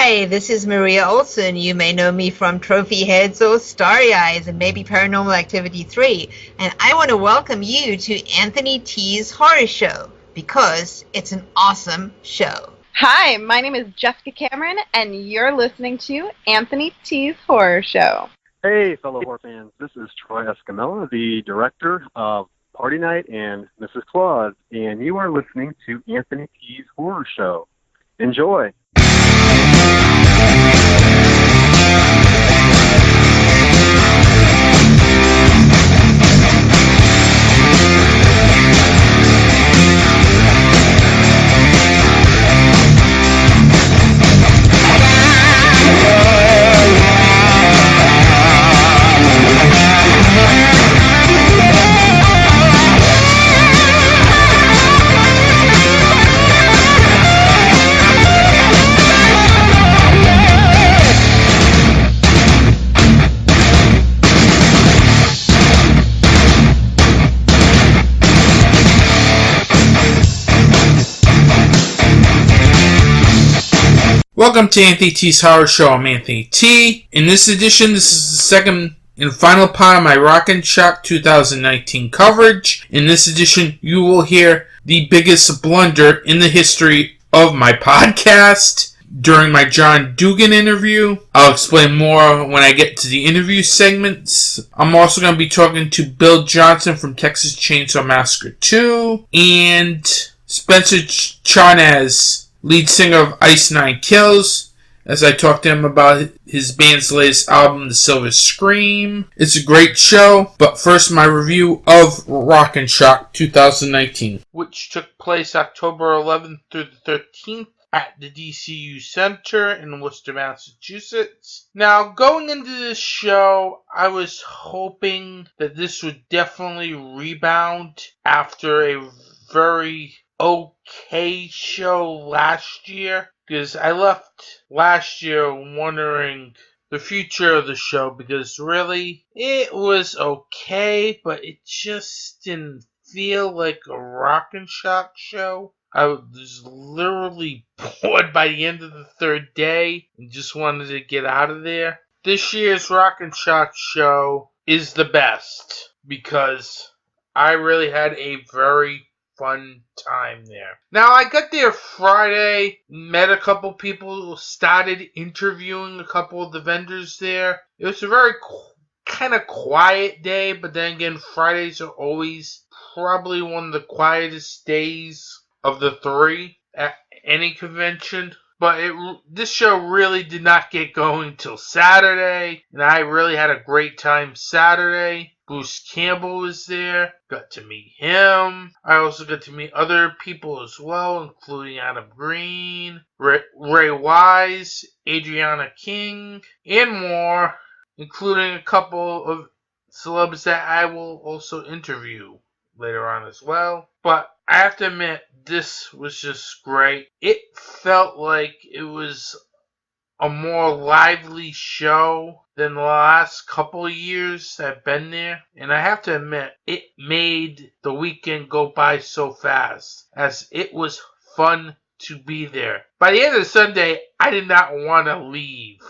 Hi, this is Maria Olson. You may know me from Trophy Heads or Starry Eyes and maybe Paranormal Activity 3. And I want to welcome you to Anthony T's Horror Show because it's an awesome show. Hi, my name is Jessica Cameron, and you're listening to Anthony T's Horror Show. Hey, fellow horror fans. This is Troy Escamilla, the director of Party Night and Mrs. Claus, and you are listening to Anthony T's Horror Show. Enjoy. Welcome to Anthony T's Horror Show. I'm Anthony T. In this edition, this is the second and final part of my Rock and Shock 2019 coverage. In this edition, you will hear the biggest blunder in the history of my podcast during my John Dugan interview. I'll explain more when I get to the interview segments. I'm also going to be talking to Bill Johnson from Texas Chainsaw Massacre 2 and Spencer Charnas, lead singer of Ice Nine Kills, as I talk to him about his band's latest album, The Silver Scream. It's a great show, but first my review of Rock and Shock 2019, which took place October 11th through the 13th at the DCU Center in Worcester, Massachusetts. Now, going into this show, I was hoping that this would definitely rebound after a very okay show last year, because I left last year wondering the future of the show, because really it was okay, but it just didn't feel like a Rock and Shock show. I was literally bored by the end of the third day and just wanted to get out of there. This year's Rock and Shock show is the best because I really had a very fun time there. Now, I got there Friday, met a couple people, started interviewing a couple of the vendors there. It was a very kind of quiet day, but then again, Fridays are always probably one of the quietest days of the three at any convention. But this show really did not get going till Saturday, and I really had a great time Saturday. Bruce Campbell was there, got to meet him. I also got to meet other people as well, including Adam Green, Ray Wise, Adriana King, and more, including a couple of celebs that I will also interview later on as well. But I have to admit, this was just great. It felt like it was a more lively show than the last couple of years I've been there. And I have to admit, it made the weekend go by so fast, as it was fun to be there. By the end of Sunday, I did not want to leave.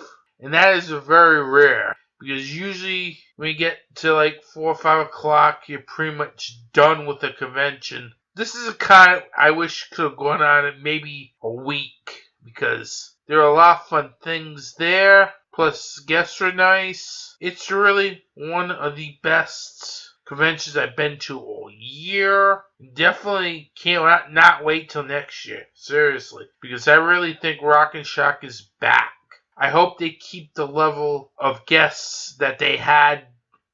And that is very rare, because usually when you get to like 4 or 5 o'clock, you're pretty much done with the convention. This is a kind I wish could have gone on in maybe a week, because there are a lot of fun things there, plus guests are nice. It's really one of the best conventions I've been to all year. Definitely can't not wait till next year, seriously, because I really think Rock and Shock is back. I hope they keep the level of guests that they had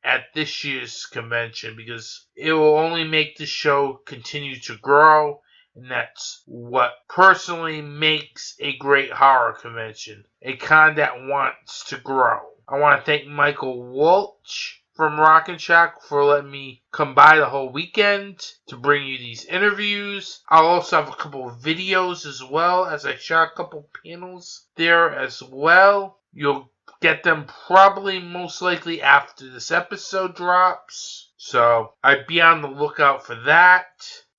at this year's convention, because it will only make the show continue to grow. And that's what personally makes a great horror convention. A con that wants to grow. I want to thank Michael Walsh from Rock and Shock for letting me come by the whole weekend to bring you these interviews. I'll also have a couple of videos as well, as I shot a couple panels there as well. You'll get them probably most likely after this episode drops. So I'd be on the lookout for that.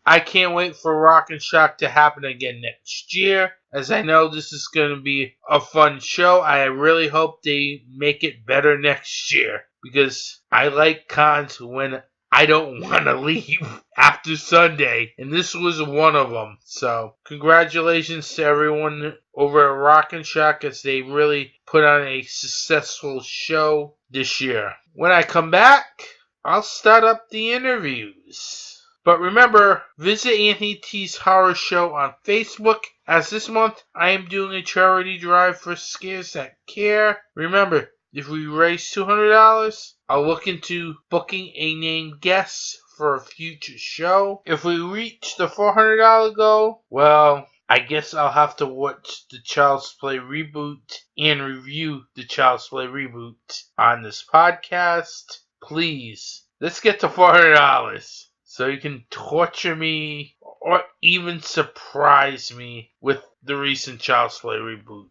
I can't wait for Rock and Shock to happen again next year, as I know this is going to be a fun show. I really hope they make it better next year, because I like cons when I don't want to leave after Sunday, and this was one of them. So, congratulations to everyone over at Rock and Shock, as they really put on a successful show this year. When I come back, I'll start up the interviews. But remember, visit Anthony T's Horror Show on Facebook, as this month I am doing a charity drive for Scares That Care. Remember, if we raise $200, I'll look into booking a named guest for a future show. If we reach the $400 goal, well, I guess I'll have to watch the Child's Play reboot and review the Child's Play reboot on this podcast. Please, let's get to $400. So you can torture me or even surprise me with the recent Child's Play reboot.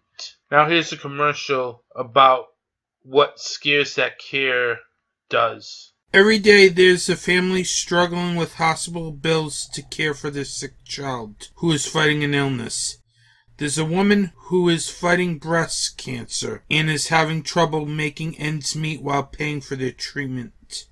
Now here's a commercial about what Scares That Care does. Every day there's a family struggling with hospital bills to care for their sick child who is fighting an illness. There's a woman who is fighting breast cancer and is having trouble making ends meet while paying for their treatment.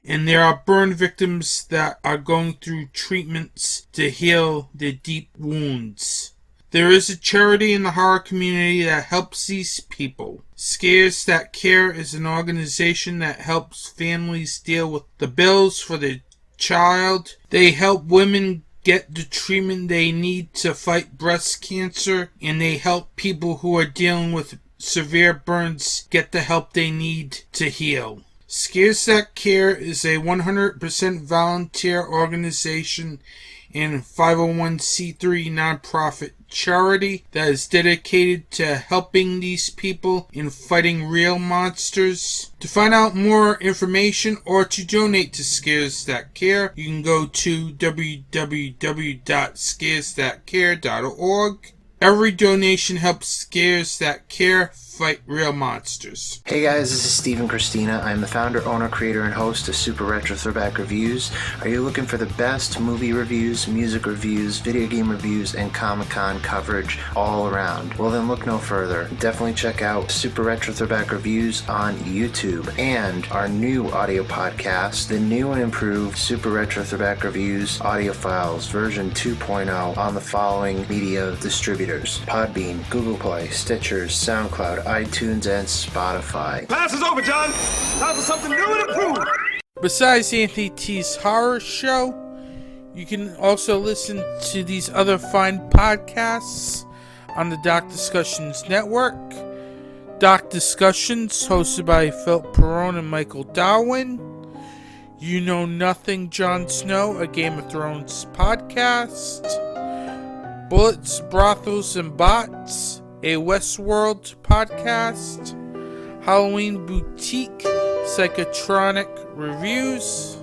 And there are burn victims that are going through treatments to heal their deep wounds. There is a charity in the horror community that helps these people. Scares That Care is an organization that helps families deal with the bills for their child. They help women get the treatment they need to fight breast cancer, and they help people who are dealing with severe burns get the help they need to heal. Scares That Care is a 100% volunteer organization and 501c3 nonprofit charity that is dedicated to helping these people in fighting real monsters. To find out more information or to donate to Scares That Care, you can go to www.scaresthatcare.org. Every donation helps Scares That Care fight real monsters. Hey guys, this is Steve and Christina. I'm the founder, owner, creator, and host of Super Retro Throwback Reviews. Are you looking for the best movie reviews, music reviews, video game reviews, and Comic-Con coverage all around? Well then look no further. Definitely check out Super Retro Throwback Reviews on YouTube and our new audio podcast, the new and improved Super Retro Throwback Reviews audio files version 2.0 on the following media distributors: Podbean, Google Play, Stitcher, SoundCloud, iTunes, and Spotify. Pass is over, John. Time for something new and improved. Besides Anthony T's Horror Show, you can also listen to these other fine podcasts on the Doc Discussions Network. Doc Discussions, hosted by Philip Perrone and Michael Darwin. You Know Nothing, Jon Snow, a Game of Thrones podcast. Bullets, Brothels, and Bots, a Westworld podcast. Halloween Boutique Psychotronic Reviews,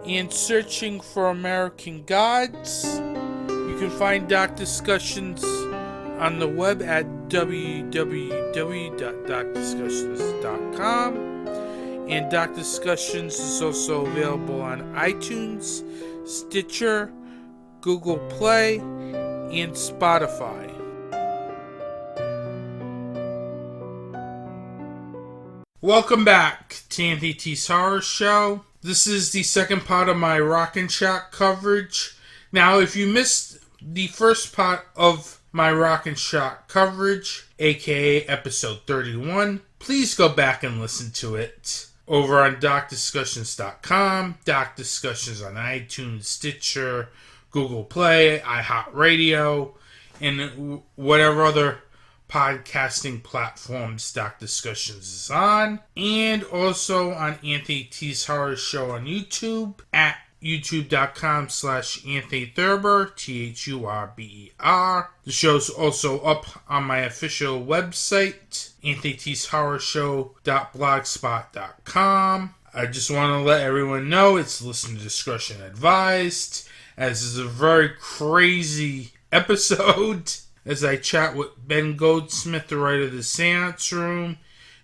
and Searching for American Gods. You can find Doc Discussions on the web at www.docdiscussions.com, and Doc Discussions is also available on iTunes, Stitcher, Google Play, and Spotify. Welcome back to Anthony T's Horror Show. This is the second part of my Rock and Shock coverage. Now, if you missed the first part of my Rock and Shock coverage, aka episode 31, please go back and listen to it over on DocDiscussions.com, Doc Discussions on iTunes, Stitcher, Google Play, iHeartRadio, and whatever other podcasting platforms Doc Discussions is on, and also on Anthony T's Horror Show on YouTube at youtube.com/Anthony Thurber, THURBER. The show's also up on my official website, AnthonyT'sHorrorShow.blogspot.com. I just want to let everyone know it's listener discretion advised, as is a very crazy episode, as I chat with Ben Goldsmith, the writer of The Seance Room,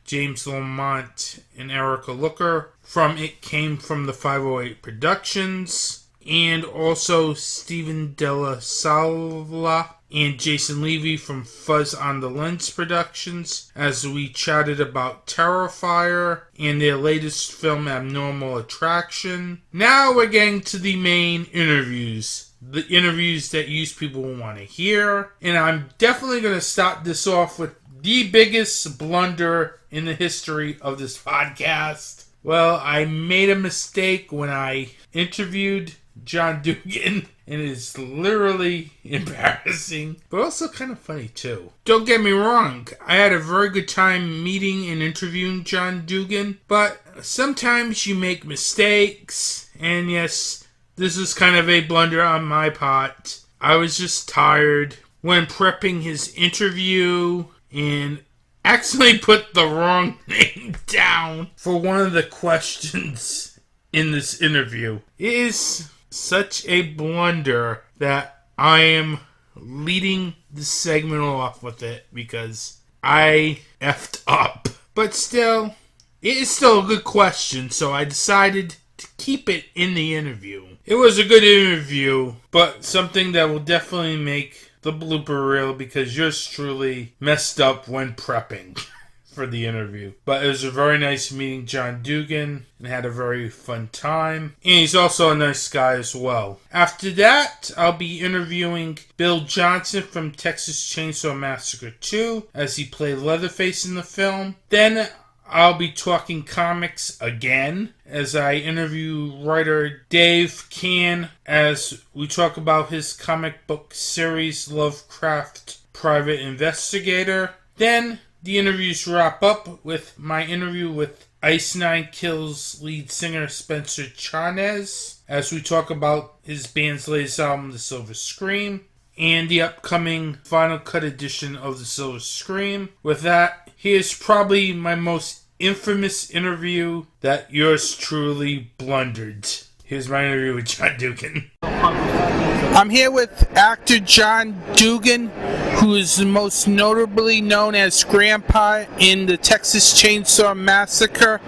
James Lamont, and Erica Looker from It Came From the 508 Productions. and also Steven Della Sala and Jason Levy from Fuzz on the Lens Productions, as we chatted about Terrifier and their latest film, Abnormal Attraction. Now we're getting to the main interviews. The interviews that used people want to hear. And I'm definitely going to start this off with the biggest blunder in the history of this podcast. Well, I made a mistake when I interviewed John Dugan, and it's literally embarrassing, but also kind of funny too. Don't get me wrong, I had a very good time meeting and interviewing John Dugan, but sometimes you make mistakes, and yes, this is kind of a blunder on my part. I was just tired when prepping his interview and accidentally put the wrong name down for one of the questions in this interview. It is such a blunder that I am leading the segment off with it because I effed up. But still, it is still a good question, so I decided to keep it in the interview. It was a good interview, but something that will definitely make the blooper reel because yours truly messed up when prepping for the interview. But it was a very nice meeting John Dugan and had a very fun time. And he's also a nice guy as well. After that, I'll be interviewing Bill Johnson from Texas Chainsaw Massacre 2 as he played Leatherface in the film. Then I'll be talking comics again as I interview writer Dave Kann as we talk about his comic book series Lovecraft Private Investigator. Then the interviews wrap up with my interview with Ice Nine Kills lead singer Spencer Charnas as we talk about his band's latest album, The Silver Scream, and the upcoming Final Cut edition of The Silver Scream. With that, here's probably my most infamous interview that yours truly blundered. Here's my interview with John Dugan. I'm here with actor John Dugan, who is most notably known as Grandpa in the Texas Chainsaw Massacre,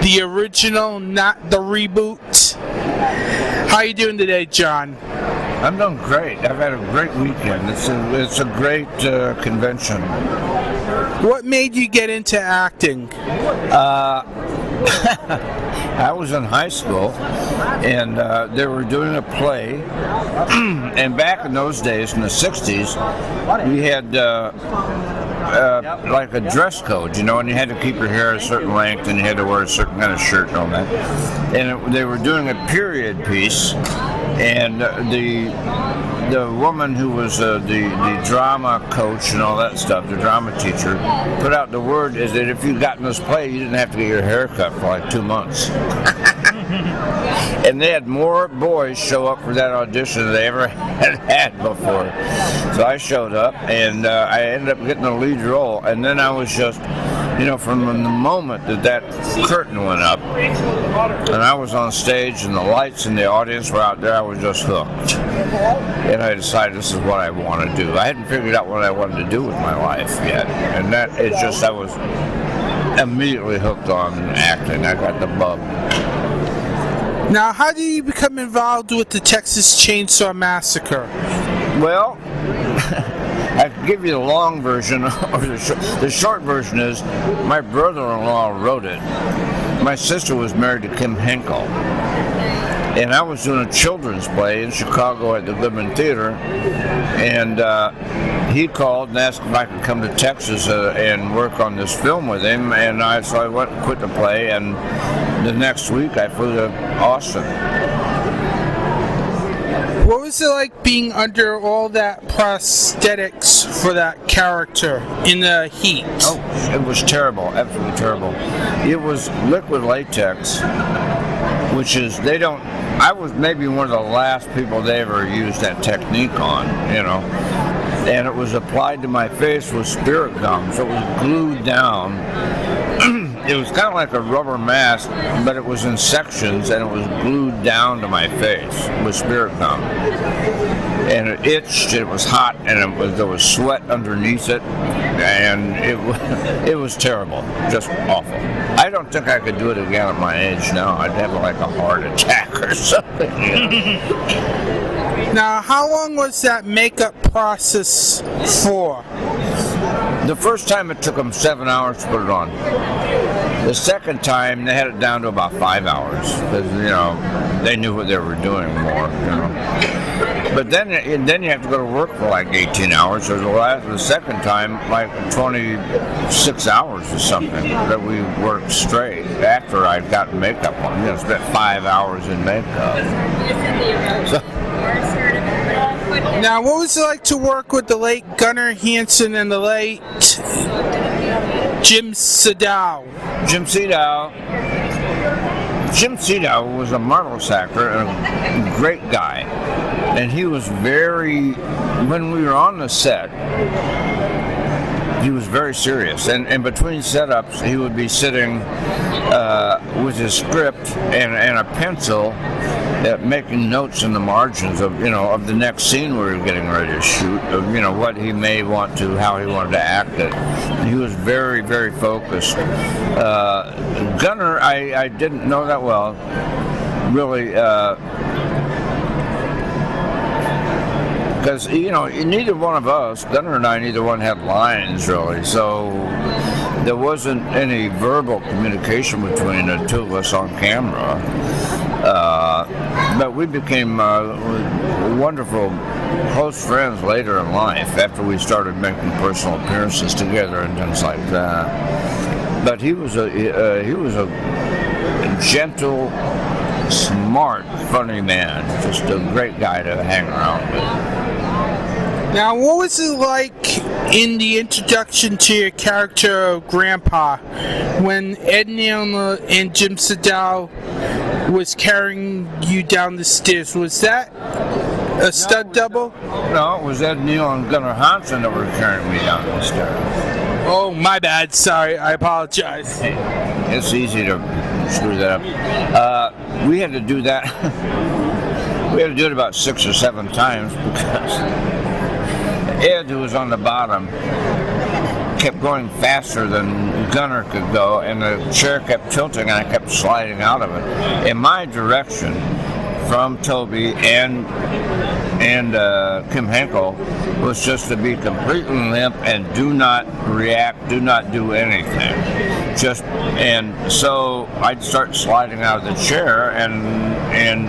the original, not the reboot. How you doing today, John? I'm doing great. I've had a great weekend. It's a great convention. What made you get into acting? I was in high school, and they were doing a play. And back in those days, in the 60s, we had like a dress code, and you had to keep your hair a certain length, and you had to wear a certain kind of shirt and all that. And they were doing a period piece, and the woman who was the drama coach and all that stuff, the drama teacher, put out the word is that if you got in this play, you didn't have to get your hair cut for like 2 months. And they had more boys show up for that audition than they ever had before. So I showed up, and I ended up getting the lead role. And then I was just, from the moment that curtain went up, and I was on stage, and the lights and the audience were out there, I was just hooked. And I decided this is what I want to do. I hadn't figured out what I wanted to do with my life yet. And I was immediately hooked on acting. I got the bug. Now, how did you become involved with the Texas Chainsaw Massacre? Well, I can give you the long version, or the short version is my brother-in-law wrote it. My sister was married to Kim Henkel, and I was doing a children's play in Chicago at the Goodman Theater, and he called and asked if I could come to Texas and work on this film with him, and so I went and quit the play, and the next week I flew to Austin. What was it like being under all that prosthetics for that character in the heat? Oh, it was terrible, absolutely terrible. It was liquid latex, which is, I was maybe one of the last people they ever used that technique on, and it was applied to my face with spirit gum, so it was glued down. It was kind of like a rubber mask, but it was in sections, and it was glued down to my face with spirit gum. And it itched, it was hot, and there was sweat underneath it, and it was terrible, just awful. I don't think I could do it again at my age now. I'd have like a heart attack or something. Now, how long was that makeup process for? The first time it took them 7 hours to put it on. The second time they had it down to about 5 hours because they knew what they were doing more. But then you have to go to work for like 18 hours. So the second time, like 26 hours or something that we worked straight after I'd gotten makeup on. Spent 5 hours in makeup. So, now, what was it like to work with the late Gunnar Hansen and the late Jim Sadow? Jim Sadow was a marvelous actor and a great guy. And he was when we were on the set, he was very serious. And between setups, he would be sitting with his script and a pencil making notes in the margins of the next scene we were getting ready to shoot, of what he may want to, how he wanted to act it. He was very, very focused. Gunnar, I didn't know that well, really, because neither one of us, Gunnar and I, neither one had lines really, so there wasn't any verbal communication between the two of us on camera. But we became wonderful close friends later in life after we started making personal appearances together and things like that. But he was a gentle, smart, funny man, just a great guy to hang around with. Now, what was it like in the introduction to your character of Grandpa when Ed Neal and Jim Sadow was carrying you down the stairs? Was that a stunt double? No, it was Ed Neal and Gunnar Hansen that were carrying me down the stairs. Oh, my bad. Sorry, I apologize. It's easy to screw that up. We had to do that. We had to do it about 6 or 7 times because Ed, who was on the bottom, kept going faster than Gunnar could go, and the chair kept tilting, and I kept sliding out of it. In my direction, from Toby and Kim Henkel, was just to be completely limp and do not react, do not do anything. And so I'd start sliding out of the chair, and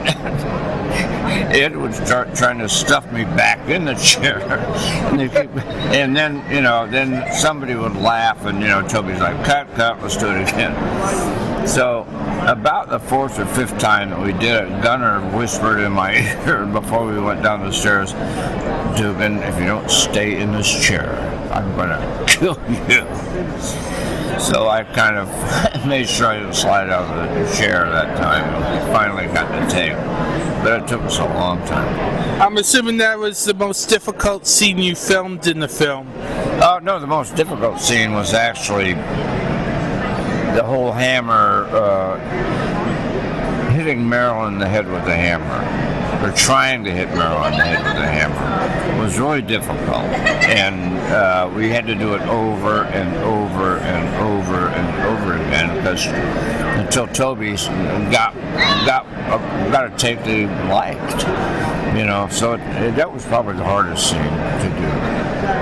Ed would start trying to stuff me back in the chair, and then then somebody would laugh, and Toby's like, cut, let's do it again. So about the 4th or 5th time that we did it, Gunnar whispered in my ear before we went down the stairs, Dugan, if you don't stay in this chair, I'm gonna kill you. So I kind of made sure I didn't slide out of the chair that time. And finally got the tape. But it took us a long time. I'm assuming that was the most difficult scene you filmed in the film. No, the most difficult scene was actually the whole hammer, hitting Meryl in the head with the hammer. Or trying to hit Meryl in the head with the hammer. It was really difficult. And we had to do it over and over and over and over again because until Toby got a take they liked, So that was probably the hardest scene to do.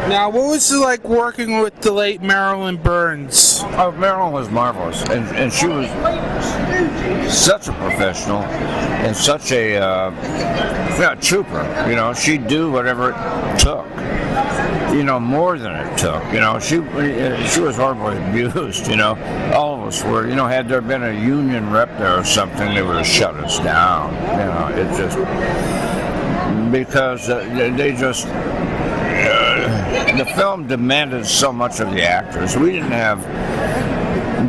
Now, what was it like working with the late Marilyn Burns? Oh, Marilyn was marvelous, and she was such a professional and such a trooper. She'd do whatever it took. More than it took. She was horribly abused. All of us were. Had there been a union rep there or something, they would have shut us down. It just because they just. The film demanded so much of the actors. We didn't have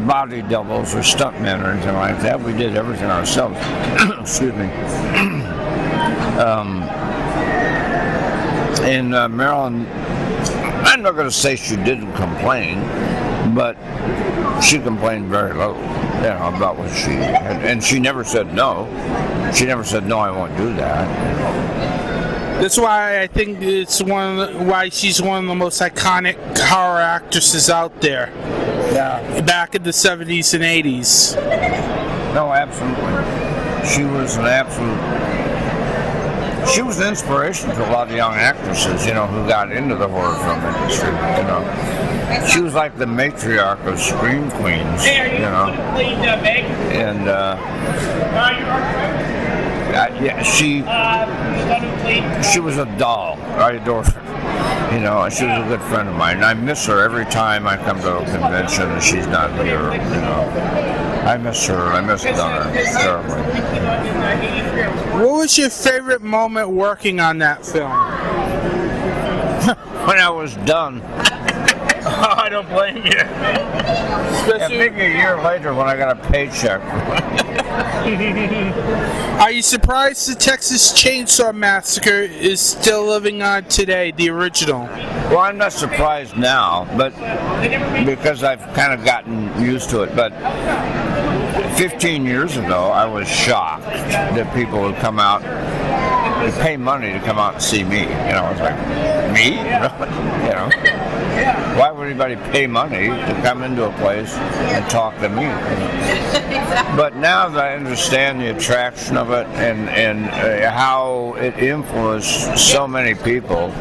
body doubles or stuntmen or anything like that. We did everything ourselves. Excuse me. And Marilyn, I'm not going to say she didn't complain, but she complained very little, about what she had. And she never said no. She never said, no, I won't do that. That's why I think why she's one of the most iconic horror actresses out there. back in the 70s and 80s. No, absolutely. She was an inspiration to a lot of young actresses, who got into the horror film industry, She was like the matriarch of Scream Queens, And, she was a doll. I adored her. And she was a good friend of mine. And I miss her every time I come to a convention and she's not here, I miss her. I miss Gunnar terribly. What was your favorite moment working on that film? When I was done. I don't blame you. Maybe a year later when I got a paycheck. Are you surprised the Texas Chainsaw Massacre is still living on today, the original? Well, I'm not surprised now, but because I've kind of gotten used to it. But 15 years ago, I was shocked that people would come out and pay money to come out and see me. I was like, me? Why would anybody pay money to come into a place and talk to me? But now that I understand the attraction of it and how it influenced so many people,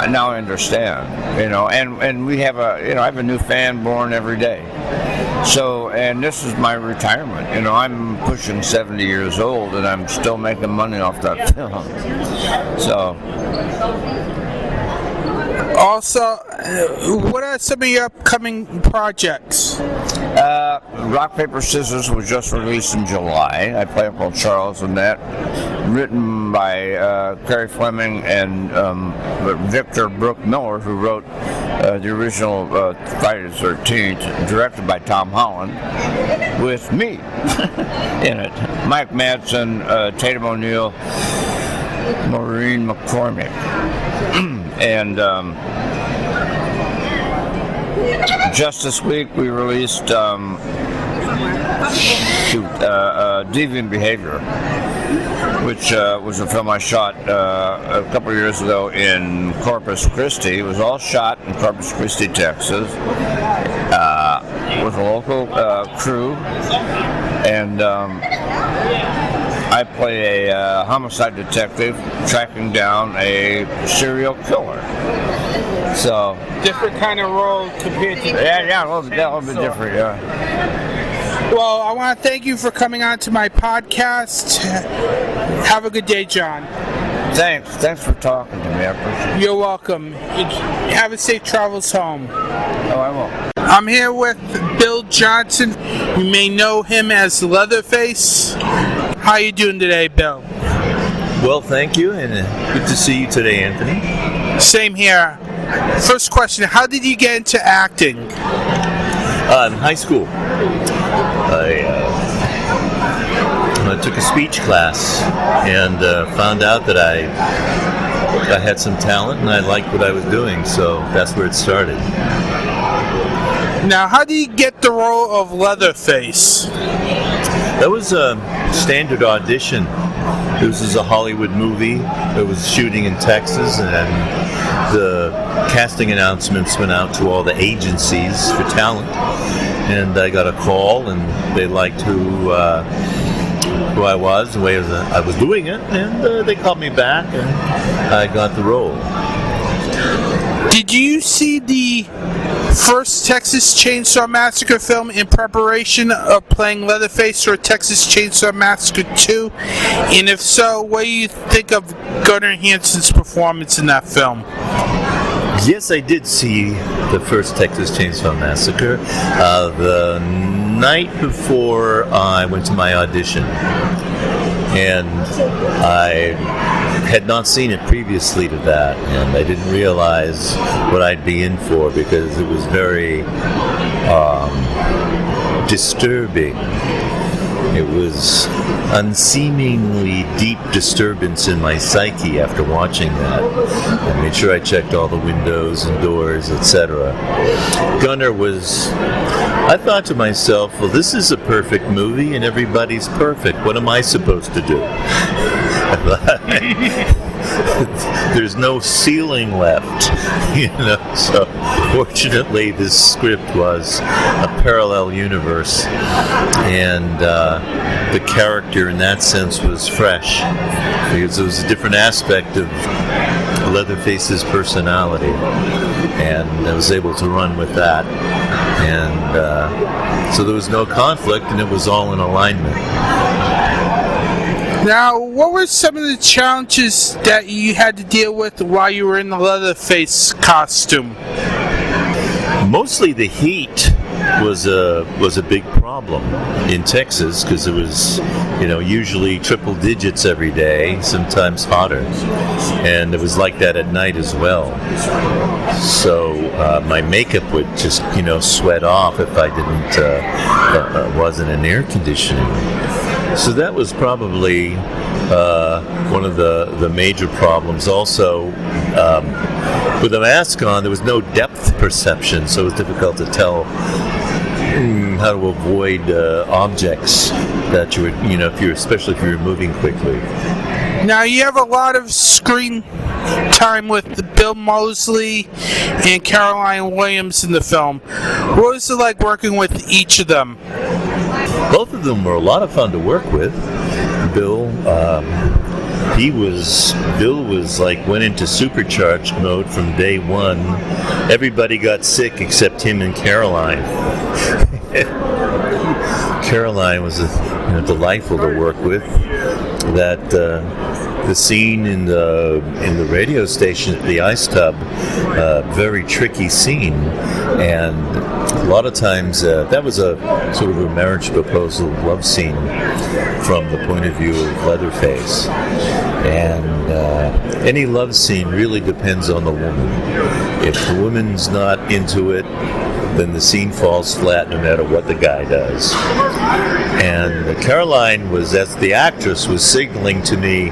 now I understand. And we have I have a new fan born every day. So, and this is my retirement. I'm pushing 70 years old and I'm still making money off that film. So. Also, what are some of your upcoming projects? Rock, Paper, Scissors was just released in July. I play Uncle Charles in that. Written by Carrie Fleming and Victor Brooke Miller, who wrote the original Friday the 13th, directed by Tom Holland, with me in it. Mike Madsen, Tatum O'Neill, Maureen McCormick. And just this week we released Deviant Behavior, which was a film I shot a couple of years ago in Corpus Christi. It was all shot in Corpus Christi, Texas, with a local crew, and I play a homicide detective tracking down a serial killer. So different kind of role compared to a little bit different, yeah. Well, I want to thank you for coming on to my podcast. Have a good day, John. Thanks for talking to me. I appreciate it. You're welcome. Have a safe travels home. Oh, I will. I'm here with Bill Johnson. You may know him as Leatherface. How you doing today, Bill? Well, thank you, and good to see you today, Anthony. Same here. First question, how did you get into acting? In high school, I took a speech class and found out that I had some talent and I liked what I was doing, so that's where it started. Now, how did you get the role of Leatherface? That was a standard audition. This was a Hollywood movie. It was shooting in Texas, and the casting announcements went out to all the agencies for talent. And I got a call, and they liked who I was, the way I was doing it, and they called me back, and I got the role. Did you see the first Texas Chainsaw Massacre film in preparation of playing Leatherface for Texas Chainsaw Massacre 2? And if so, what do you think of Gunnar Hansen's performance in that film? Yes, I did see the first Texas Chainsaw Massacre the night before I went to my audition. And I had not seen it previously to that, and I didn't realize what I'd be in for because it was very disturbing. It was unseemingly deep disturbance in my psyche after watching that. I made sure I checked all the windows and doors, etc. Gunnar was... I thought to myself, well, this is a perfect movie and everybody's perfect. What am I supposed to do? There's no ceiling left, so Fortunately, this script was a parallel universe, and the character in that sense was fresh, because it was a different aspect of Leatherface's personality, and I was able to run with that. And so there was no conflict, and it was all in alignment. Now, what were some of the challenges that you had to deal with while you were in the Leatherface costume? Mostly the heat was a big problem in Texas, because it was, usually triple digits every day, sometimes hotter, and it was like that at night as well. So my makeup would just sweat off if I wasn't in air conditioning. So that was probably one of the major problems. Also, with a mask on, there was no depth perception, so it was difficult to tell how to avoid objects that you would, especially if you were moving quickly. Now, you have a lot of screen time with Bill Moseley and Caroline Williams in the film. What was it like working with each of them? Both of them were a lot of fun to work with. Bill was like, went into supercharged mode from day one. Everybody got sick except him and Caroline. Caroline was delightful to work with. That the scene in the radio station at the ice tub, very tricky scene, and a lot of times that was a sort of a marriage proposal love scene from the point of view of Leatherface. And any love scene really depends on the woman. If the woman's not into it, then the scene falls flat no matter what the guy does. And Caroline was, as the actress, was signaling to me,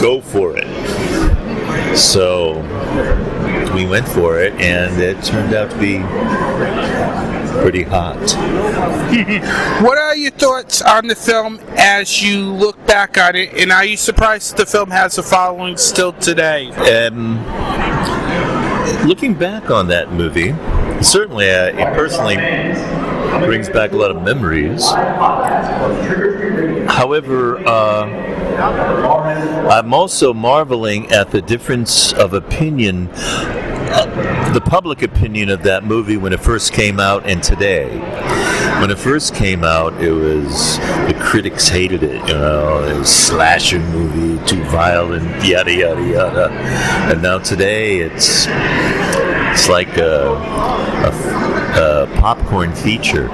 go for it. So we went for it, and it turned out to be pretty hot. What are your thoughts on the film as you look back on it, and are you surprised that the film has a following still today? Looking back on that movie, certainly it personally brings back a lot of memories. However, I'm also marveling at the difference of opinion, the public opinion of that movie when it first came out and today. When it first came out, the critics hated it, it was a slasher movie, too violent, yada yada yada. And now today, it's like a popcorn feature.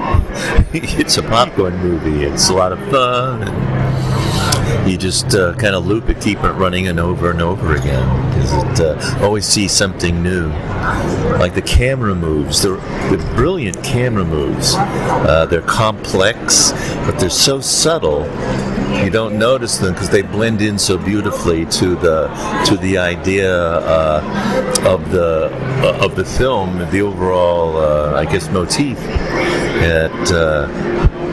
It's a popcorn movie. It's a lot of fun, and you just kind of loop it, keep it running and over again, because it always sees something new. Like the camera moves, they're brilliant camera moves. They're complex, but they're so subtle you don't notice them because they blend in so beautifully to the idea of the film, the overall motif that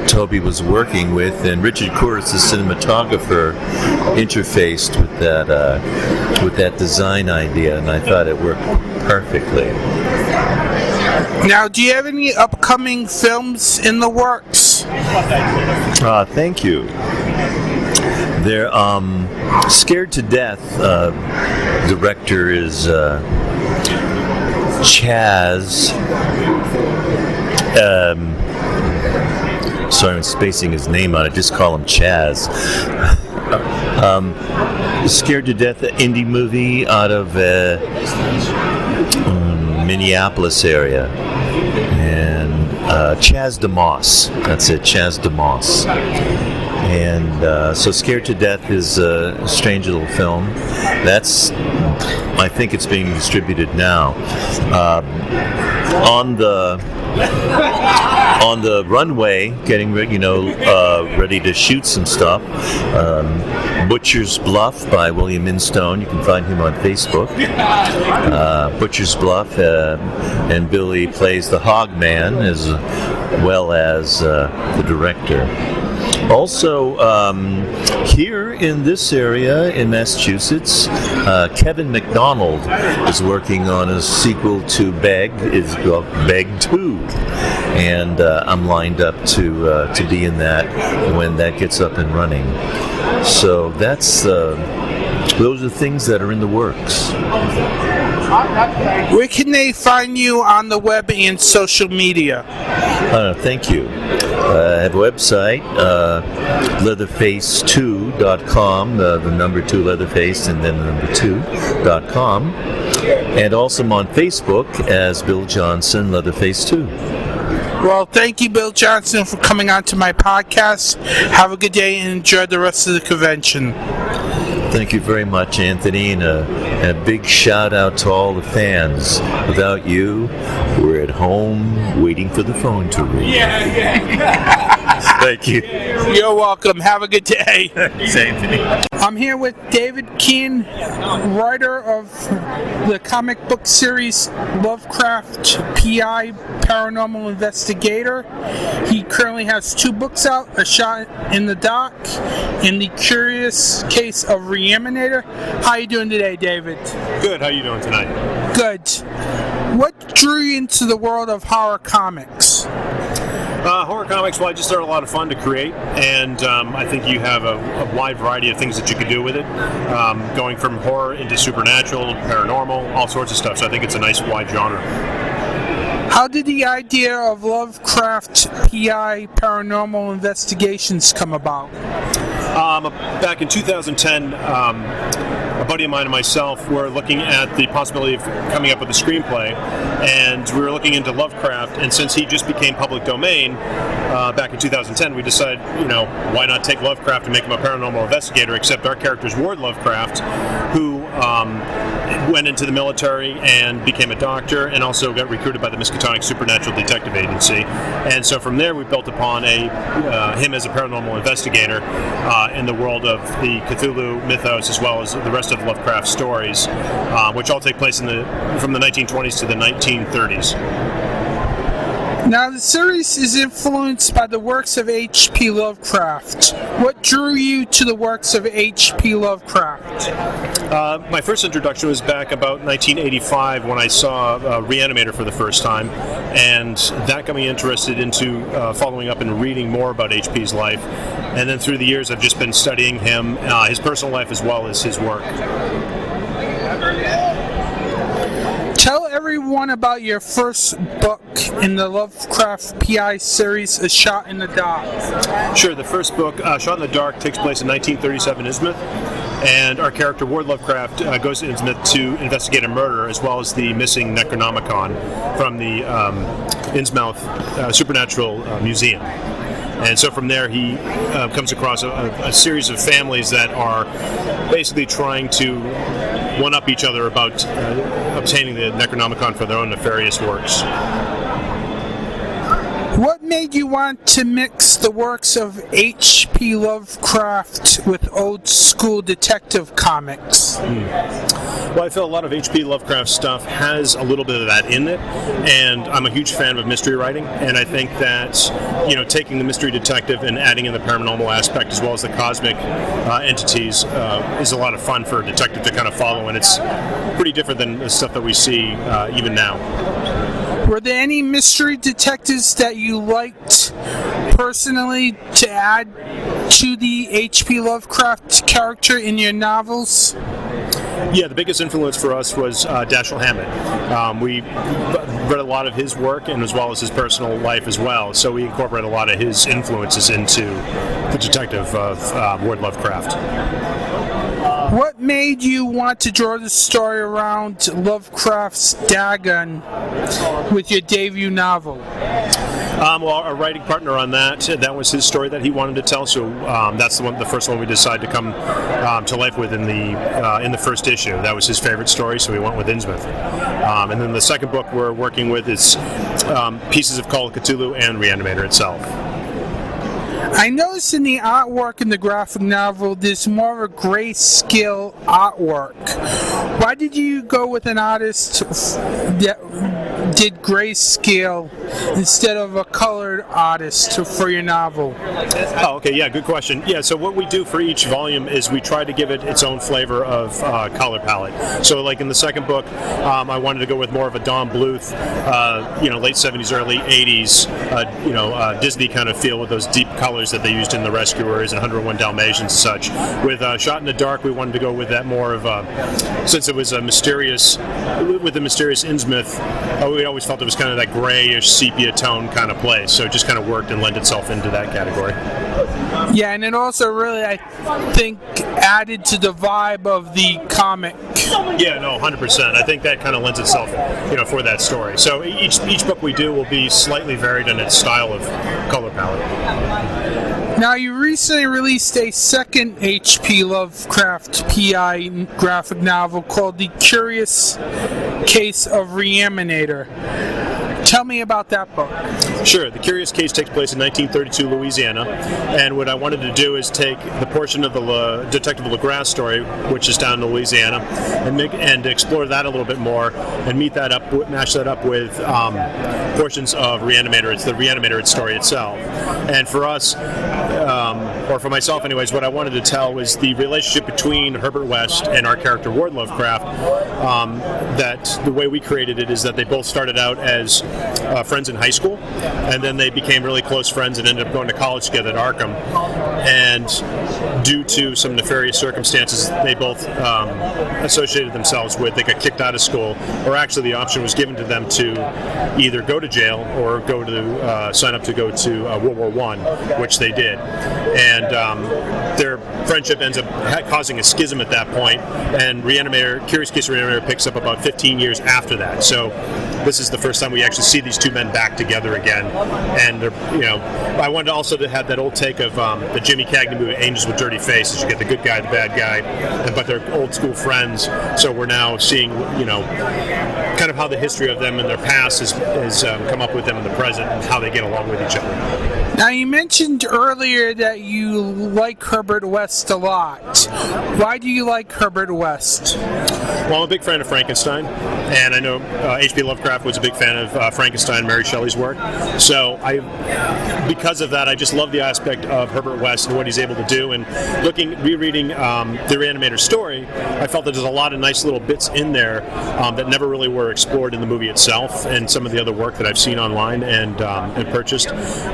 Toby was working with, and Richard Curtis, the cinematographer, interfaced with that design idea, and I thought it worked perfectly. Now, do you have any upcoming films in the works? Thank you. They're Scared to Death. Director is Chaz. Sorry, I'm spacing his name on it. Just call him Chaz. Scared to Death, an indie movie out of Minneapolis area, and Chaz DeMoss. That's it, Chaz DeMoss. And so Scared to Death is a strange little film. I think it's being distributed now. On the runway, getting ready to shoot some stuff. Butcher's Bluff by William Instone. You can find him on Facebook. Butcher's Bluff, and Billy plays the Hog Man as well as the director. Also, here in this area in Massachusetts, Kevin McDonald is working on a sequel to Beg. It's called Beg 2. And I'm lined up to be in that when that gets up and running. So those are things that are in the works. Where can they find you on the web and social media? Thank you. I have a website, leatherface2.com, the number 2 Leatherface and then the number 2.com. And also I'm on Facebook as Bill Johnson, Leatherface 2. Well, thank you, Bill Johnson, for coming on to my podcast. Have a good day and enjoy the rest of the convention. Thank you very much, Anthony, and a big shout out to all the fans. Without you, we're at home waiting for the phone to ring. Yeah. Thank you. You're welcome. Have a good day. Thanks, Anthony. I'm here with Dave Kann, writer of the comic book series Lovecraft P.I. Paranormal Investigator. He currently has 2 books out, A Shot in the Dark and The Curious Case of Reanimator. How you doing today, David? Good. How you doing tonight? Good. What drew you into the world of horror comics? Horror comics, well, I just thought a lot of fun to create, and I think you have a wide variety of things that you could do with it, going from horror into supernatural, paranormal, all sorts of stuff, so I think it's a nice wide genre. How did the idea of Lovecraft P.I. Paranormal Investigations come about? Back in 2010, a buddy of mine and myself were looking at the possibility of coming up with a screenplay, and we were looking into Lovecraft, and since he just became public domain back in 2010, we decided, why not take Lovecraft and make him a paranormal investigator, except our character's Ward Lovecraft, who went into the military and became a doctor, and also got recruited by the Miskatonic Supernatural Detective Agency. And so from there we built upon him as a paranormal investigator in the world of the Cthulhu mythos, as well as the rest of Lovecraft's stories, which all take place from the 1920s to the 1930s. Now, the series is influenced by the works of H.P. Lovecraft. What drew you to the works of H.P. Lovecraft? My first introduction was back about 1985 when I saw Reanimator for the first time, and that got me interested into following up and reading more about H.P.'s life. And then through the years, I've just been studying him, his personal life as well as his work. Tell everyone about your first book in the Lovecraft P.I. series, A Shot in the Dark. Sure, the first book, Shot in the Dark, takes place in 1937 Innsmouth, and our character, Ward Lovecraft, goes to Innsmouth to investigate a murder, as well as the missing Necronomicon from the Innsmouth Supernatural Museum. And so from there, he comes across a series of families that are basically trying to one-up each other about obtaining the Necronomicon for their own nefarious works. What made you want to mix the works of H.P. Lovecraft with old-school detective comics? Well, I feel a lot of H.P. Lovecraft stuff has a little bit of that in it, and I'm a huge fan of mystery writing, and I think that, taking the mystery detective and adding in the paranormal aspect as well as the cosmic entities is a lot of fun for a detective to kind of follow, and it's pretty different than the stuff that we see even now. Were there any mystery detectives that you liked personally to add to the H.P. Lovecraft character in your novels? Yeah, the biggest influence for us was Dashiell Hammett. We read a lot of his work, and as well as his personal life as well, so we incorporate a lot of his influences into the detective of Ward Lovecraft. What made you want to draw the story around Lovecraft's Dugan with your debut novel? Well, our writing partner on that was his story that he wanted to tell, so that's the first one we decided to come to life with in the first issue. That was his favorite story, so we went with Innsmouth. And then the second book we're working with is Pieces of Call of Cthulhu and Reanimator itself. I noticed in the artwork in the graphic novel there's more of a grayscale artwork. Why did you go with an artist did grayscale instead of a colored artist for your novel? Oh, okay, yeah, good question. Yeah, so what we do for each volume is we try to give it its own flavor of color palette. So, like in the second book, I wanted to go with more of a Don Bluth, late 70s, early 80s, Disney kind of feel with those deep colors that they used in The Rescuers and 101 Dalmatians and such. With Shot in the Dark, we wanted to go with that more of since it was a mysterious, with the mysterious Innsmouth, we always felt it was kind of that grayish sepia tone kind of place, so it just kind of worked and lent itself into that category. Yeah, and it also really, I think, added to the vibe of the comic. Yeah, no, 100%. I think that kind of lends itself, for that story. So each book we do will be slightly varied in its style of color palette. Now, you recently released a second H.P. Lovecraft P.I. graphic novel called The Curious Case of Reanimator. Tell me about that book. Sure. The Curious Case takes place in 1932 Louisiana, and what I wanted to do is take the portion of the Detective LeGrasse story, which is down in Louisiana, and explore that a little bit more, and mash that up with portions of Reanimator. It's the Reanimator story itself. And for us, or for myself anyways, what I wanted to tell was the relationship between Herbert West and our character Ward Lovecraft. That the way we created it is that they both started out as friends in high school, and then they became really close friends and ended up going to college together at Arkham. And due to some nefarious circumstances they both associated themselves with, they got kicked out of school, or actually the option was given to them to either go to jail or go to sign up to go to World War I, which they did. And their friendship ends up causing a schism at that point, and Curious Case of Reanimator picks up about 15 years after that. So this is the first time we actually see these two men back together again. And I wanted also to have that old take of the Jimmy Cagney movie Angels with Dirty Faces. You get the good guy, the bad guy, but they're old school friends. So we're now seeing kind of how the history of them and their past has come up with them in the present and how they get along with each other. Now, you mentioned earlier that you like Herbert West a lot. Why do you like Herbert West? Well, I'm a big fan of Frankenstein, and I know H.P. Lovecraft was a big fan of Frankenstein, Mary Shelley's work. So because of that, I just love the aspect of Herbert West and what he's able to do. And rereading the Reanimator story, I felt that there's a lot of nice little bits in there that never really were explored in the movie itself, and some of the other work that I've seen online and purchased.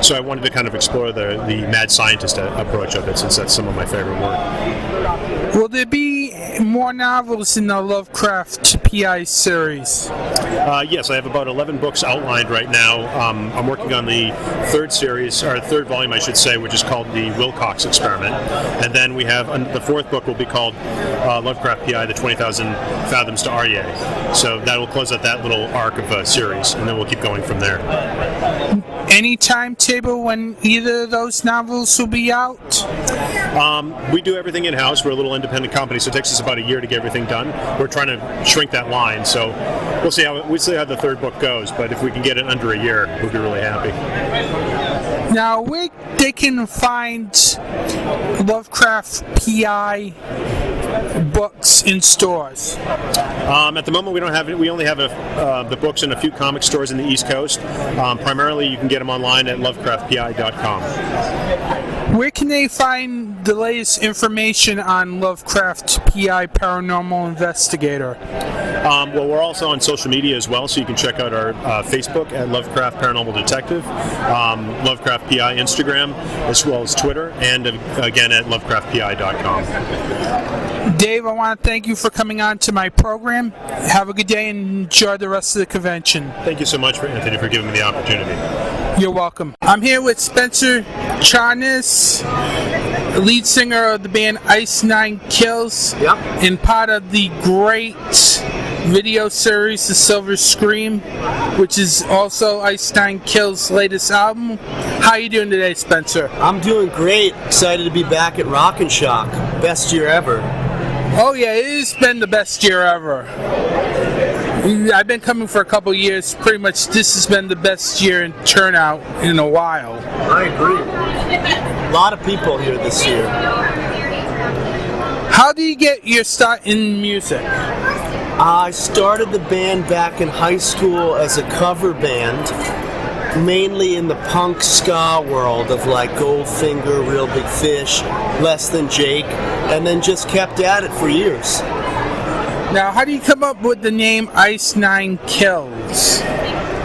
So I wanted to kind of explore the mad scientist approach of it, since that's some of my favorite work. Will there be more novels in the Lovecraft P.I. series? Yes, I have about 11 books outlined right now. I'm working on the third volume, I should say, which is called The Wilcox Experiment. And then we have the fourth book will be called Lovecraft P.I. The 20,000 Fathoms to Aryeh. So that will close out that little arc of a series, and then we'll keep going from there. Any timetable when either of those novels will be out? We do everything in-house. We're a little independent company, so it takes us about a year to get everything done. We're trying to shrink that line, so we'll see how the third book goes, but if we can get it under a year, we'll be really happy. Now, where they can find Lovecraft P.I. books in stores? At the moment, we don't have it. We only have the books in a few comic stores in the East Coast. Primarily, you can get them online at lovecraftpi.com. Where can they find the latest information on Lovecraft P.I. Paranormal Investigator? Well, we're also on social media as well, so you can check out our Facebook at Lovecraft Paranormal Detective, Lovecraft P.I. Instagram, as well as Twitter, and again at lovecraftpi.com. Dave, I want to thank you for coming on to my program. Have a good day and enjoy the rest of the convention. Thank you so much, Anthony, for giving me the opportunity. You're welcome. I'm here with Spencer Charnas, lead singer of the band Ice Nine Kills, and part of the great video series The Silver Scream, which is also Ice Nine Kills' latest album. How are you doing today, Spencer? I'm doing great. Excited to be back at Rock and Shock. Best year ever. Oh yeah, it has been the best year ever. I've been coming for a couple years. Pretty much this has been the best year in turnout in a while. I agree. A lot of people here this year. How do you get your start in music? I started the band back in high school as a cover band, mainly in the punk ska world of like Goldfinger, Real Big Fish, Less Than Jake, and then just kept at it for years. Now, how do you come up with the name Ice Nine Kills?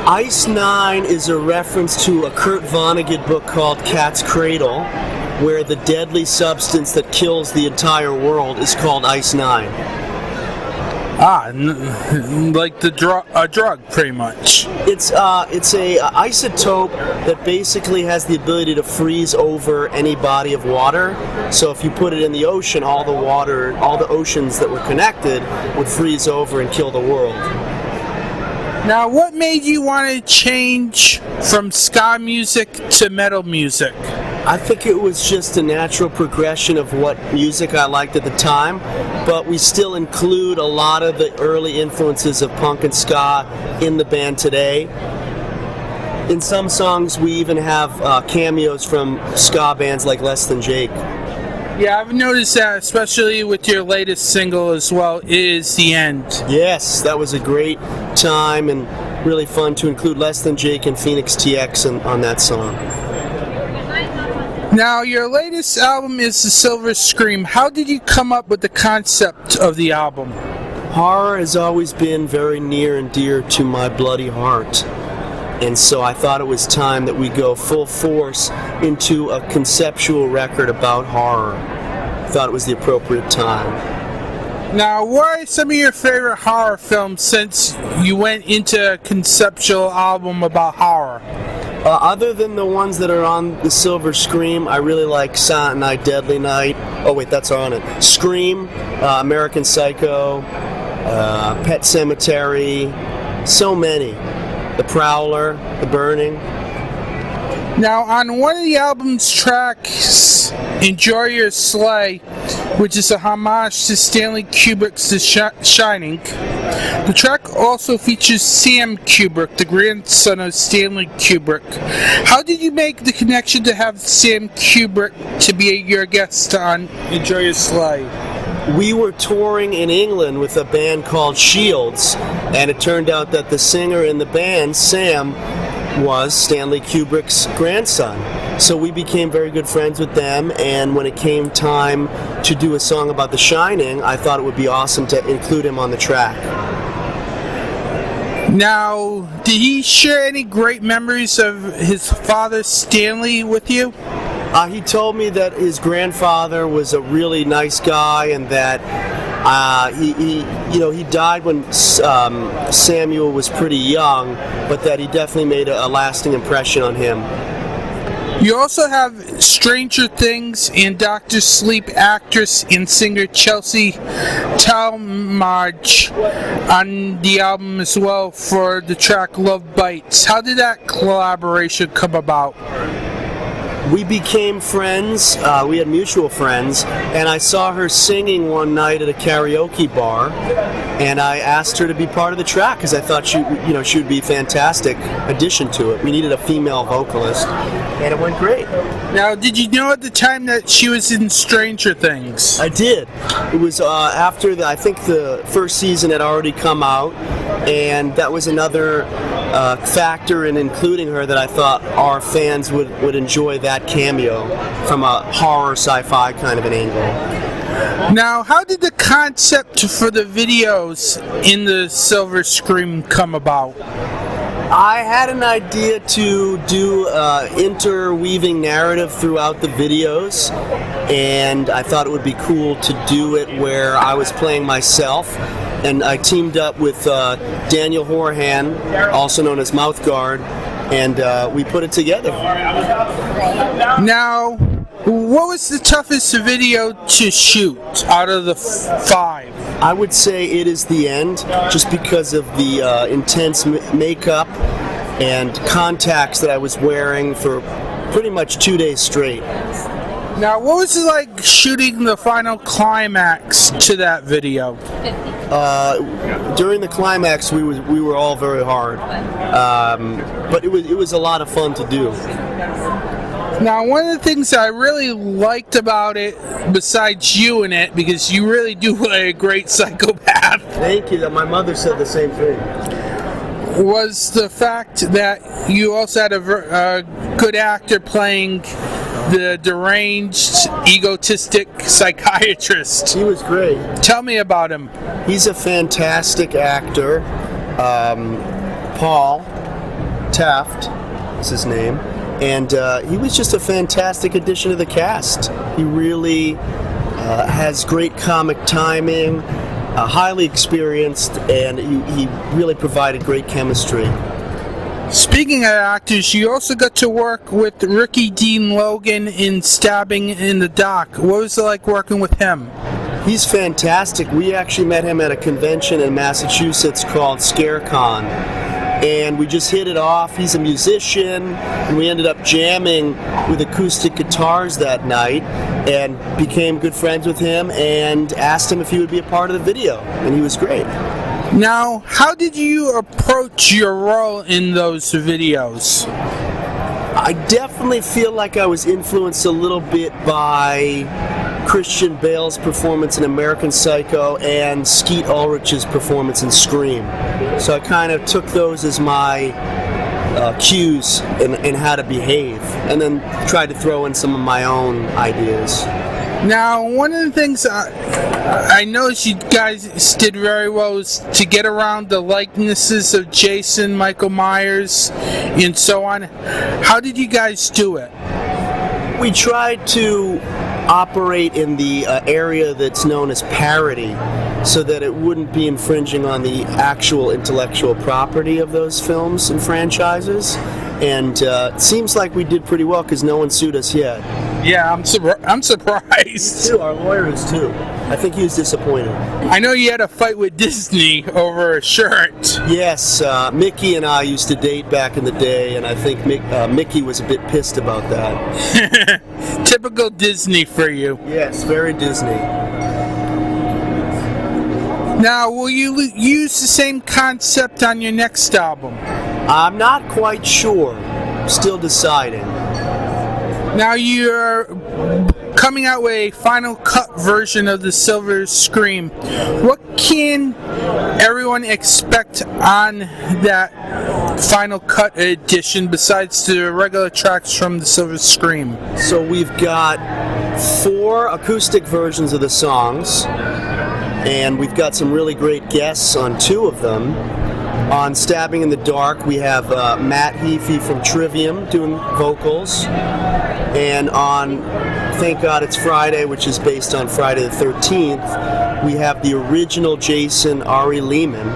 Ice Nine is a reference to a Kurt Vonnegut book called Cat's Cradle, where the deadly substance that kills the entire world is called Ice Nine. Like a drug, pretty much. It's a isotope that basically has the ability to freeze over any body of water. So if you put it in the ocean, all the oceans that were connected would freeze over and kill the world. Now, what made you want to change from ska music to metal music? I think it was just a natural progression of what music I liked at the time, but we still include a lot of the early influences of punk and ska in the band today. In some songs, we even have cameos from ska bands like Less Than Jake. Yeah, I've noticed that, especially with your latest single as well, It Is the End. Yes, that was a great time and really fun to include Less Than Jake and Phoenix TX on that song. Now, your latest album is The Silver Scream. How did you come up with the concept of the album? Horror has always been very near and dear to my bloody heart. And so I thought it was time that we go full force into a conceptual record about horror. I thought it was the appropriate time. Now, what are some of your favorite horror films since you went into a conceptual album about horror? Other than the ones that are on The Silver Scream, I really like Silent Night, Deadly Night. Oh wait, that's on it. Scream, American Psycho, Pet Sematary, so many. The Prowler, The Burning. Now, on one of the album's tracks, Enjoy Your Sleigh, which is a homage to Stanley Kubrick's The Shining, the track also features Sam Kubrick, the grandson of Stanley Kubrick. How did you make the connection to have Sam Kubrick to be your guest on Enjoy Your Sleigh? We were touring in England with a band called Shields, and it turned out that the singer in the band, Sam, was Stanley Kubrick's grandson. So we became very good friends with them, and when it came time to do a song about The Shining, I thought it would be awesome to include him on the track. Now, did he share any great memories of his father, Stanley, with you? He told me that his grandfather was a really nice guy, and that he died when Samuel was pretty young, but that he definitely made a lasting impression on him. You also have Stranger Things and Dr. Sleep actress and singer Chelsea Talmadge on the album as well for the track Love Bites. How did that collaboration come about? We became friends, we had mutual friends, and I saw her singing one night at a karaoke bar, and I asked her to be part of the track because I thought she would be a fantastic addition to it. We needed a female vocalist, and it went great. Now, did you know at the time that she was in Stranger Things? I did. It was after I think the first season had already come out, and that was another factor in including her that I thought our fans would enjoy that cameo from a horror sci-fi kind of an angle. Now, how did the concept for the videos in The Silver Scream come about? I had an idea to do interweaving narrative throughout the videos, and I thought it would be cool to do it where I was playing myself, and I teamed up with Daniel Horahan, also known as Mouthguard, and we put it together. Now, what was the toughest video to shoot out of the 5? I would say It Is the End, just because of the intense makeup and contacts that I was wearing for pretty much 2 days straight. Now, what was it like shooting the final climax to that video? During the climax, we were all very hard, but it was a lot of fun to do. Now, one of the things I really liked about it, besides you in it, because you really do play a great psychopath, laugh. Thank you. My mother said the same thing. Was the fact that you also had a good actor playing the deranged, egotistic psychiatrist. He was great. Tell me about him. He's a fantastic actor. Paul Taft is his name. And he was just a fantastic addition to the cast. He really has great comic timing, highly experienced, and he really provided great chemistry. Speaking of actors, you also got to work with Ricky Dean Logan in Stabbing in the Dock. What was it like working with him? He's fantastic. We actually met him at a convention in Massachusetts called ScareCon, and we just hit it off. He's a musician, and we ended up jamming with acoustic guitars that night and became good friends with him and asked him if he would be a part of the video, and he was great. Now, how did you approach your role in those videos? I definitely feel like I was influenced a little bit by Christian Bale's performance in American Psycho and Skeet Ulrich's performance in Scream. So I kind of took those as my cues in how to behave, and then tried to throw in some of my own ideas. Now, one of the things I noticed you guys did very well was to get around the likenesses of Jason, Michael Myers, and so on. How did you guys do it? We tried to operate in the area that's known as parody, so that it wouldn't be infringing on the actual intellectual property of those films and franchises. And it seems like we did pretty well because no one sued us yet. Yeah, I'm surprised. Me too. Our lawyer is too. I think he was disappointed. I know you had a fight with Disney over a shirt. Yes, Mickey and I used to date back in the day, and I think Mickey was a bit pissed about that. Typical Disney for you. Yes, very Disney. Now, will you use the same concept on your next album? I'm not quite sure. Still deciding. Now you're coming out with a final cut version of the Silver Scream. What can everyone expect on that final cut edition besides the regular tracks from the Silver Scream? So we've got 4 acoustic versions of the songs, and we've got some really great guests on 2 of them. On Stabbing in the Dark, we have Matt Heafy from Trivium doing vocals. And on Thank God It's Friday, which is based on Friday the 13th, we have the original Jason, Ari Lehman,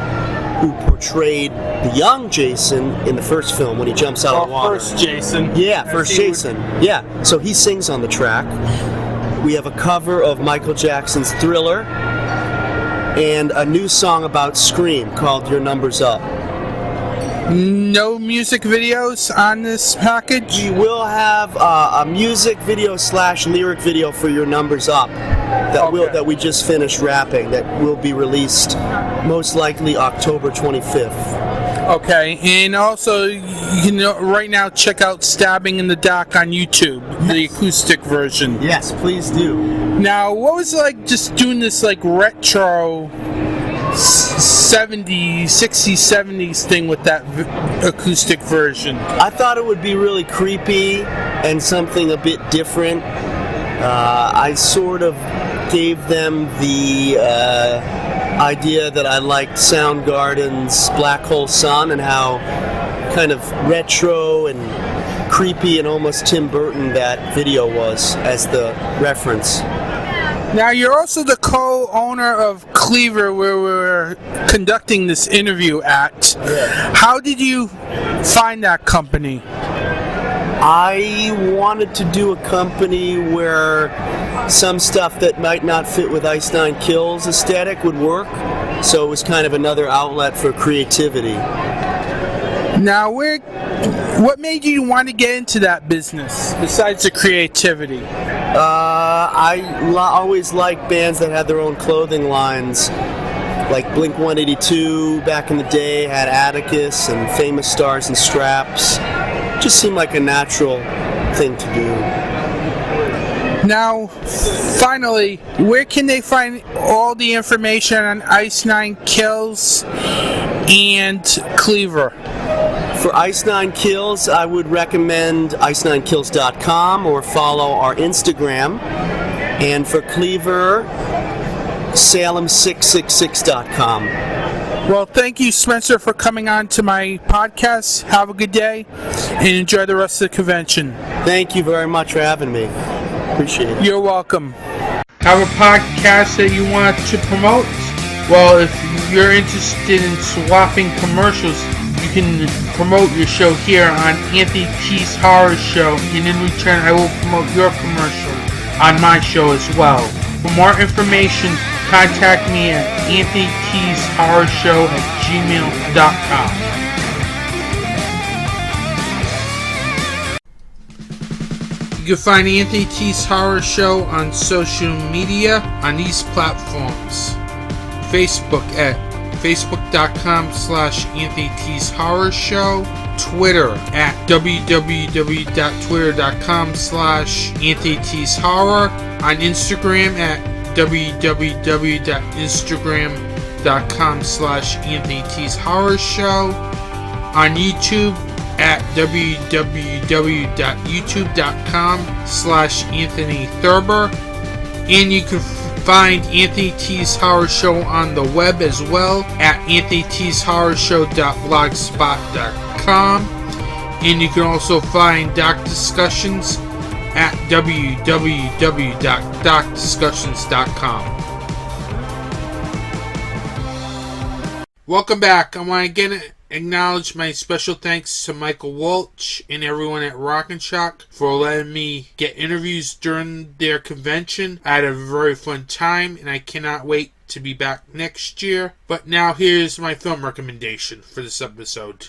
who portrayed the young Jason in the first film when he jumps out of the water. First Jason. Yeah, first Jason. Yeah, so he sings on the track. We have a cover of Michael Jackson's Thriller, and a new song about Scream called Your Number's Up. No music videos on this package? We will have a music video / lyric video for Your Number's Up that we just finished wrapping, that will be released most likely October 25th. Okay, and also you can right now check out Stabbing in the Dock on YouTube, the acoustic version. Yes, please do. Now, what was it like just doing this like retro 60s, 70s thing with that acoustic version? I thought it would be really creepy and something a bit different. I sort of gave them the idea that I liked Soundgarden's Black Hole Sun and how kind of retro and creepy and almost Tim Burton that video was as the reference. Now, you're also the co-owner of Cleaver, where we're conducting this interview at. Yeah. How did you find that company? I wanted to do a company where some stuff that might not fit with Ice Nine Kills aesthetic would work, so it was kind of another outlet for creativity. Now, what made you want to get into that business, besides the creativity? I always liked bands that had their own clothing lines, like Blink-182 back in the day had Atticus and Famous Stars and Straps. Just seemed like a natural thing to do. Now, finally, where can they find all the information on Ice 9 Kills and Cleaver? For Ice 9 Kills, I would recommend ice9kills.com or follow our Instagram. And for Cleaver, salem666.com. Well, thank you, Spencer, for coming on to my podcast. Have a good day and enjoy the rest of the convention. Thank you very much for having me. Appreciate it. You're welcome. Have a podcast that you want to promote? Well, if you're interested in swapping commercials, you can promote your show here on Anthony T's Horror Show, and in return, I will promote your commercial on my show as well. For more information, contact me at anthonytshorrorshow@gmail.com. You can find Anthony T's Horror Show on social media on these platforms. Facebook at facebook.com/Anthony T's Horror Show. Twitter at www.twitter.com/Anthony T's Horror. On Instagram at www.instagram.com/Anthony T's Horror Show. On YouTube at www.youtube.com/Anthony Thurber. And you can find Anthony T's Horror Show on the web as well at anthonytshorrorshow.blogspot.com. And you can also find Doc Discussions at www.docdiscussions.com. Welcome back. I want to again acknowledge my special thanks to Michael Walsh and everyone at Rock and Shock for letting me get interviews during their convention. I had a very fun time, and I cannot wait to be back next year. But now here's my film recommendation for this episode.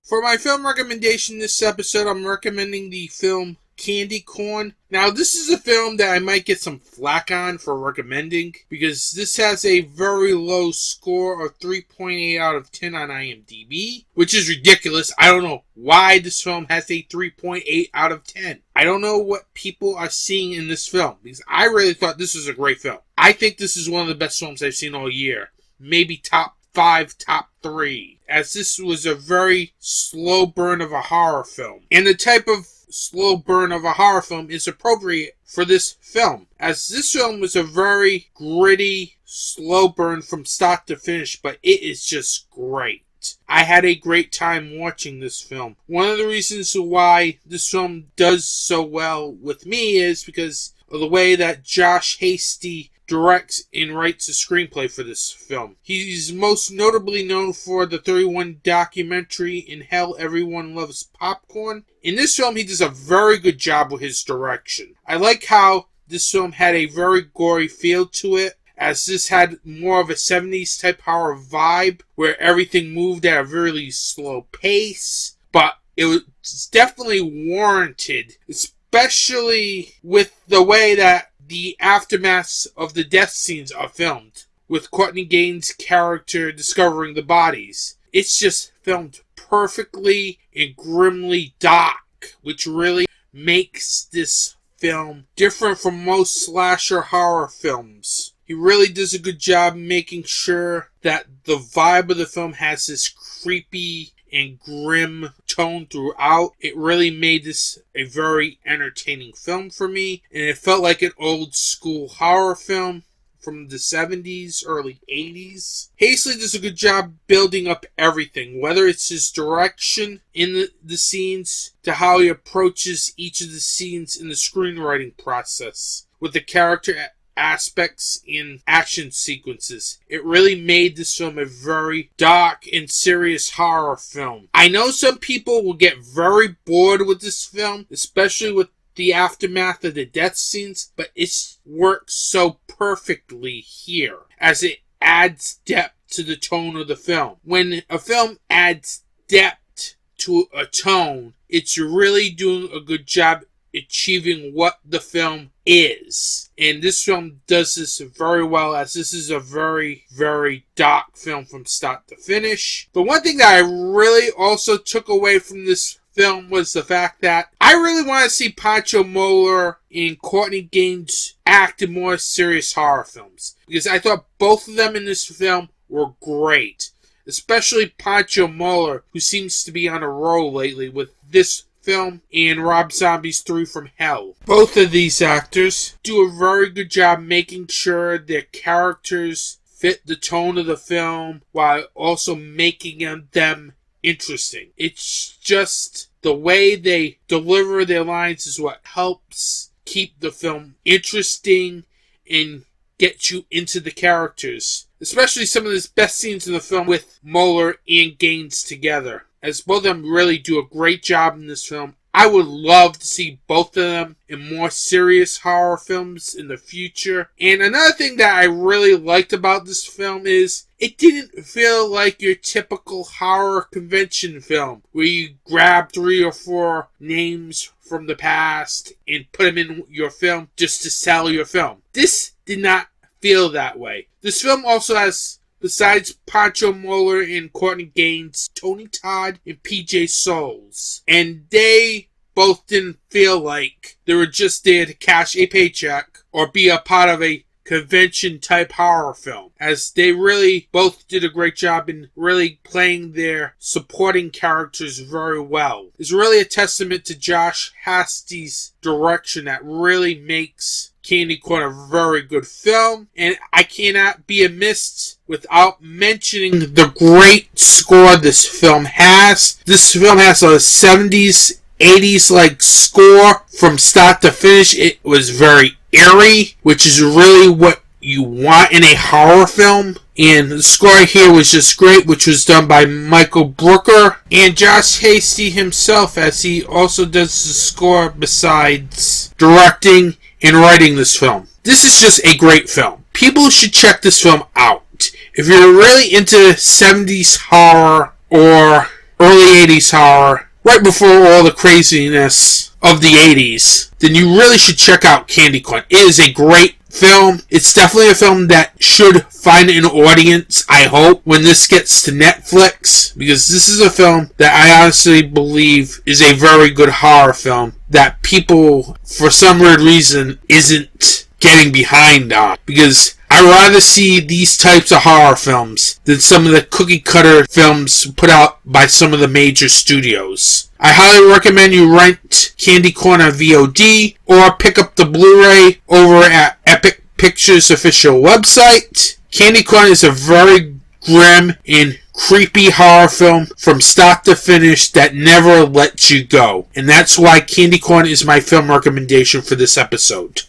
For my film recommendation this episode, I'm recommending the film Candy Corn. Now, this is a film that I might get some flack on for recommending, because this has a very low score of 3.8 out of 10 on IMDb, which is ridiculous. I don't know why this film has a 3.8 out of 10. I don't know what people are seeing in this film, because I really thought this was a great film. I think this is one of the best films I've seen all year. Maybe top 5, top 3, as this was a very slow burn of a horror film. And the type of slow burn of a horror film is appropriate for this film, as this film was a very gritty, slow burn from start to finish, but it is just great. I had a great time watching this film. One of the reasons why this film does so well with me is because of the way that Josh Hasty directs and writes a screenplay for this film. He's most notably known for the 31 documentary In Hell Everyone Loves Popcorn. In this film, he does a very good job with his direction. I like how this film had a very gory feel to it, as this had more of a 70s type horror vibe, where everything moved at a really slow pace, but it was definitely warranted, especially with the way that the aftermaths of the death scenes are filmed, with Courtney Gaines' character discovering the bodies. It's just filmed perfectly and grimly dark, which really makes this film different from most slasher horror films. He really does a good job making sure that the vibe of the film has this creepy and grim tone throughout. It really made this a very entertaining film for me, and it felt like an old school horror film from the 70s, early 80s. Hasty does a good job building up everything, whether it's his direction in the scenes to how he approaches each of the scenes in the screenwriting process, with the character aspects in action sequences. It really made this film a very dark and serious horror film. I know some people will get very bored with this film, especially with the aftermath of the death scenes, but it works so perfectly here, as it adds depth to the tone of the film. When a film adds depth to a tone, it's really doing a good job achieving what the film is. And this film does this very well, as this is a very, very dark film from start to finish. But one thing that I really also took away from this film was the fact that I really want to see Pancho Moller and Courtney Gaines act in more serious horror films, because I thought both of them in this film were great, especially Pancho Moller, who seems to be on a roll lately with this film and Rob Zombie's 3 from Hell. Both of these actors do a very good job making sure their characters fit the tone of the film while also making them interesting. It's just the way they deliver their lines is what helps keep the film interesting and get you into the characters. Especially some of the best scenes in the film with Moller and Gaines together, as both of them really do a great job in this film. I would love to see both of them in more serious horror films in the future. And another thing that I really liked about this film is it didn't feel like your typical horror convention film where you grab 3 or 4 names from the past and put them in your film just to sell your film. This did not feel that way. This film also has, besides Pancho Moller and Courtney Gaines, Tony Todd and PJ Souls. And they both didn't feel like they were just there to cash a paycheck or be a part of a convention-type horror film, as they really both did a great job in really playing their supporting characters very well. It's really a testament to Josh Hasty's direction that really makes Candy Corn a very good film, and I cannot be amiss without mentioning the great score this film has. This film has a 70s, 80s-like score from start to finish. It was very eerie, which is really what you want in a horror film. And the score here was just great, which was done by Michael Brooker and Josh Hasty himself, as he also does the score besides directing and writing this film. This is just a great film. People should check this film out. If you're really into 70s horror or early 80s horror, right before all the craziness of the 80s, then you really should check out Candy Corn. It is a great film. It's definitely a film that should find an audience, I hope, when this gets to Netflix, because this is a film that I honestly believe is a very good horror film that people, for some weird reason, isn't getting behind on. Because I'd rather see these types of horror films than some of the cookie-cutter films put out by some of the major studios. I highly recommend you rent Candy Corn on VOD or pick up the Blu-ray over at Epic Pictures' official website. Candy Corn is a very grim and creepy horror film from start to finish that never lets you go. And that's why Candy Corn is my film recommendation for this episode.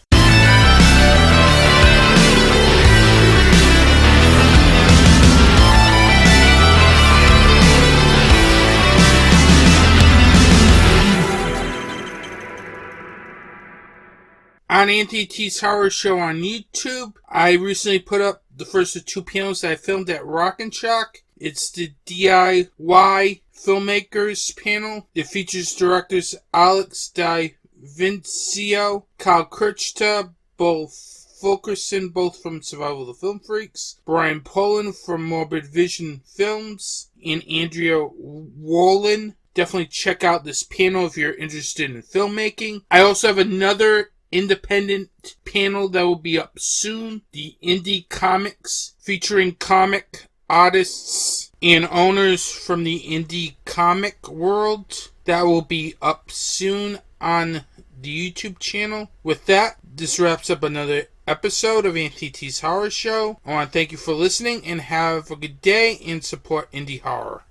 On Anthony T's Horror Show on YouTube, I recently put up the first of 2 panels that I filmed at Rock and Shock. It's the DIY Filmmakers panel. It features directors Alex Di Vincio, Kyle Kirchta, both Fulkerson, both from Survival of the Film Freaks, Brian Poland from Morbid Vision Films, and Andrea Wolin. Definitely check out this panel if you're interested in filmmaking. I also have another independent panel that will be up soon, the Indie Comics, featuring comic artists and owners from the indie comic world. That will be up soon on the YouTube channel. With that, this wraps up another episode of Anthony T's Horror Show. I want to thank you for listening and have a good day and support indie horror.